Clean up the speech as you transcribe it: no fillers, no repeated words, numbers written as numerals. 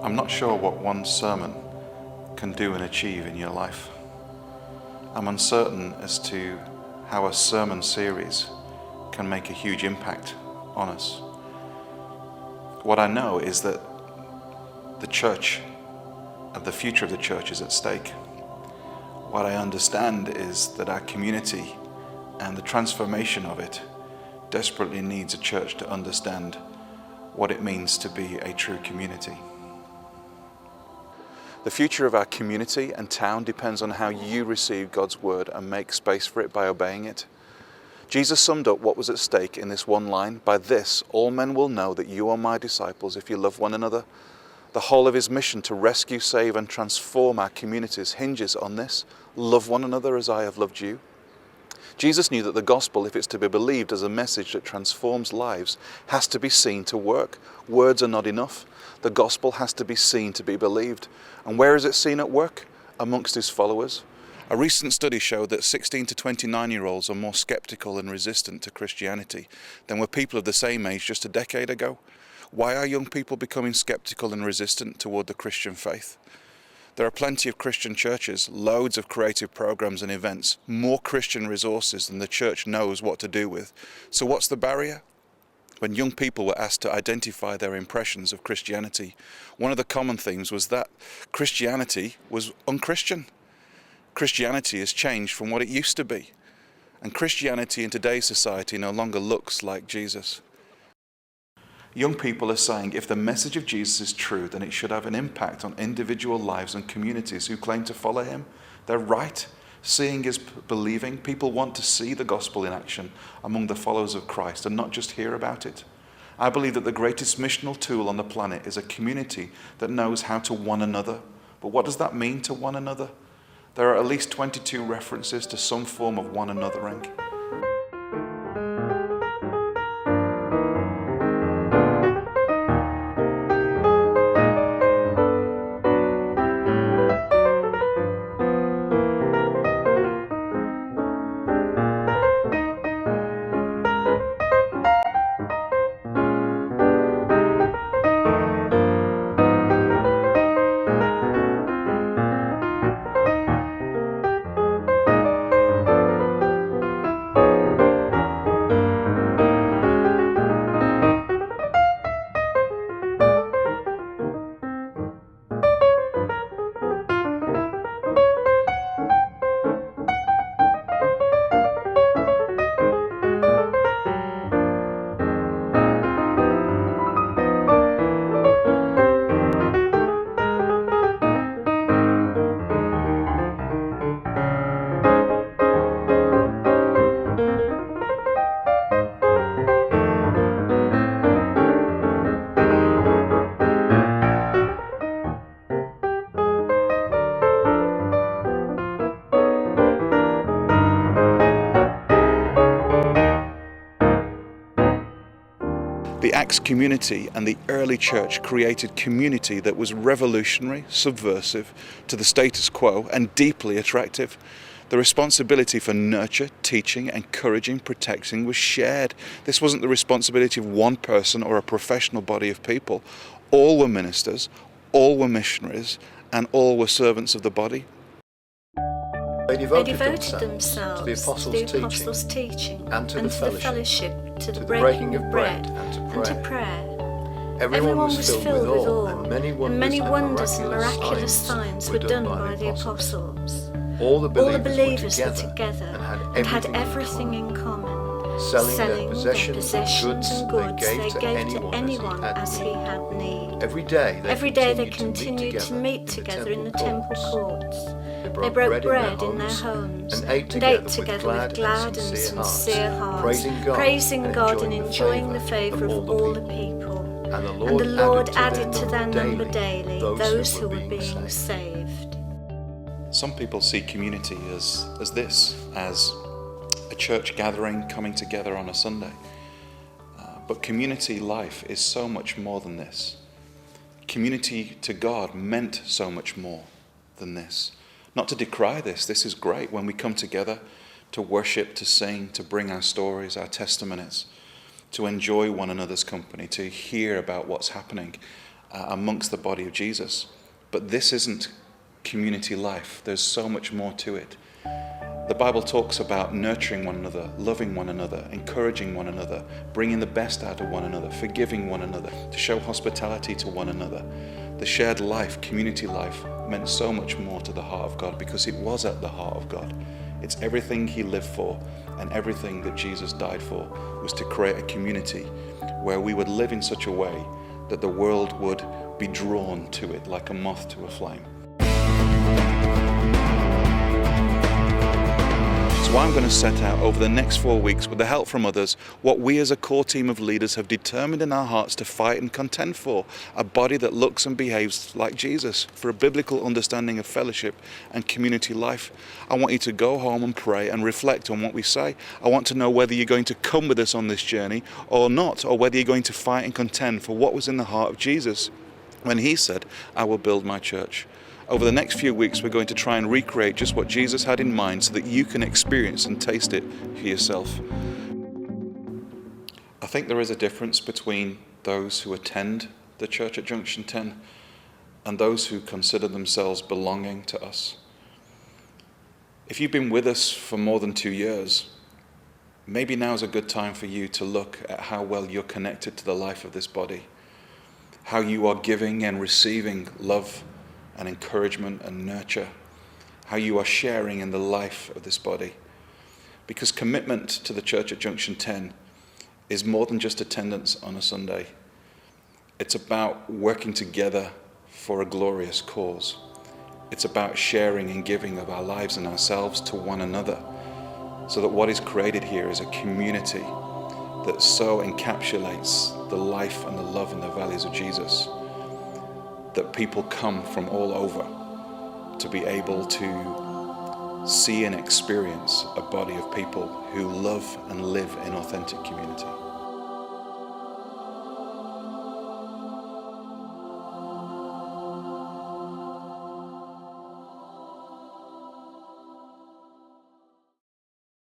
I'm not sure what one sermon can do and achieve in your life. I'm uncertain as to how a sermon series can make a huge impact on us. What I know is that the church and the future of the church is at stake. What I understand is that our community and the transformation of it desperately needs a church to understand what it means to be a true community. The future of our community and town depends on how you receive God's word and make space for it by obeying it. Jesus summed up what was at stake in this one line: "By this, all men will know that you are my disciples if you love one another." The whole of his mission to rescue, save and transform our communities hinges on this: love one another as I have loved you. Jesus knew that the gospel, if it's to be believed as a message that transforms lives, has to be seen to work. Words are not enough. The gospel has to be seen to be believed. And where is it seen at work? Amongst his followers. A recent study showed that 16 to 29-year-olds are more skeptical and resistant to Christianity than were people of the same age just a decade ago. Why are young people becoming skeptical and resistant toward the Christian faith? There are plenty of Christian churches, loads of creative programs and events, more Christian resources than the church knows what to do with. So what's the barrier? When young people were asked to identify their impressions of Christianity, one of the common themes was that Christianity was unchristian. Christianity has changed from what it used to be, and Christianity in today's society no longer looks like Jesus. Young people are saying if the message of Jesus is true, then it should have an impact on individual lives and communities who claim to follow him. They're right. Seeing is believing. People want to see the gospel in action among the followers of Christ and not just hear about it. I believe that the greatest missional tool on the planet is a community that knows how to one another. But what does that mean, to one another? There are at least 22 references to some form of one anothering. The Acts community and the early church created community that was revolutionary, subversive to the status quo, and deeply attractive. The responsibility for nurture, teaching, encouraging, protecting was shared. This wasn't the responsibility of one person or a professional body of people. All were ministers, all were missionaries, and all were servants of the body. They devoted themselves to the apostles' teaching and to the fellowship, to the breaking of bread and to prayer. Everyone was filled with awe, and many wonders and miraculous signs were done by the apostles. All the believers were together and had everything in common, selling their possessions and goods they gave to anyone as he had need. Every day they continued to meet together in the temple courts. They broke bread in their homes and ate together with glad and sincere hearts, praising God and enjoying the favour of all the people. And the Lord added to their number daily those who were being saved. Some people see community as a church gathering, coming together on a Sunday. But community life is so much more than this. Community to God meant so much more than this. Not to decry this is great when we come together to worship, to sing, to bring our stories, our testimonies, to enjoy one another's company, to hear about what's happening amongst the body of Jesus. But this isn't community life. There's so much more to it. The Bible talks about nurturing one another, loving one another, encouraging one another, bringing the best out of one another, forgiving one another, to show hospitality to one another. The shared life, community life, meant so much more to the heart of God because it was at the heart of God. It's everything he lived for, and everything that Jesus died for was to create a community where we would live in such a way that the world would be drawn to it like a moth to a flame. So I'm going to set out over the next 4 weeks, with the help from others, what we as a core team of leaders have determined in our hearts to fight and contend for: a body that looks and behaves like Jesus, for a biblical understanding of fellowship and community life. I want you to go home and pray and reflect on what we say. I want to know whether you're going to come with us on this journey or not, or whether you're going to fight and contend for what was in the heart of Jesus when he said, "I will build my church." Over the next few weeks, we're going to try and recreate just what Jesus had in mind so that you can experience and taste it for yourself. I think there is a difference between those who attend the church at Junction 10 and those who consider themselves belonging to us. If you've been with us for more than 2 years, maybe now's a good time for you to look at how well you're connected to the life of this body, how you are giving and receiving love and encouragement and nurture, how you are sharing in the life of this body. Because commitment to the church at Junction 10 is more than just attendance on a Sunday. It's about working together for a glorious cause. It's about sharing and giving of our lives and ourselves to one another, so that what is created here is a community that so encapsulates the life and the love and the values of Jesus that people come from all over to be able to see and experience a body of people who love and live in authentic community.